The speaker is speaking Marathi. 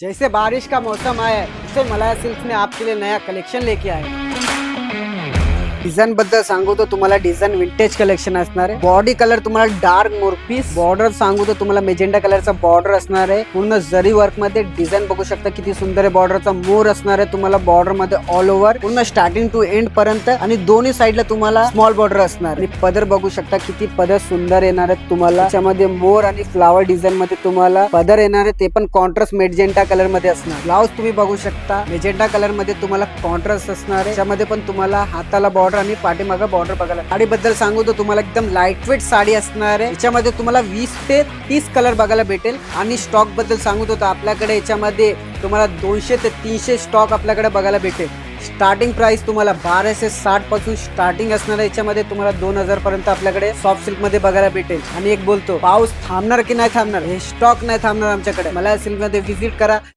जैसे बारिश का मौसम आया है, उसे मलाया सिल्क ने आपके लिए नया कलेक्शन लेके आए हैं। डिझाईन बद्दल सांगू तर तुम्हाला डिझाईन विंटेज कलेक्शन असणार आहे। बॉडी कलर तुम्हाला डार्क मोरपीस, बॉर्डर सांगू तर तुम्हाला मेजेंडा कलरचा बॉर्डर असणार आहे। पूर्ण जरी वर्क मध्ये डिझाईन बघू शकता किती सुंदर आहे। बॉर्डरचा मोर असणार आहे तुम्हाला बॉर्डर मध्ये ऑल ओव्हर पूर्ण स्टार्टिंग टू एंड पर्यंत आणि दोन्ही साइडला तुम्हाला स्मॉल बॉर्डर असणार आणि पदर बघू शकता किती पदर सुंदर येणार आहेत तुम्हाला। त्याच्यामध्ये मोर आणि फ्लावर डिझाईन मध्ये तुम्हाला पदर येणार आहे, ते पण कॉन्ट्रास्ट मेजेंडा कलर मध्ये असणार। ब्लाउज तुम्ही बघू शकता मेजेंडा कलर मध्ये तुम्हाला कॉन्ट्रास्ट असणार आहे। त्यामध्ये पण तुम्हाला हाताला बॉर्डर आणि पाठीमागे बॉर्डर बघायला। साडी बद्दल सांगू तर तुम्हाला एकदम लाईट वेट साडी असणार आहे। याच्यामध्ये तुम्हाला 20 ते 30 कलर बघायला भेटेल आणि स्टॉक बद्दल सांगू तर आपल्याकडे याच्यामध्ये तुम्हाला 200 ते 300 स्टॉक आपल्याकडे बघायला भेटेल। स्टार्टिंग प्राइस तुम्हाला 1260 पासून स्टार्टिंग असणार आहे। याच्यामध्ये तुम्हाला 2000 पर्यंत आपल्याकडे सॉफ्ट सिल्क मध्ये बघायला भेटेल। आणि एक बोलतो पाऊस थांबणार की नाही थांबणार, हे स्टॉक नाही थांबणार आमच्याकडे। मला सिल्क मध्ये व्हिजिट करा।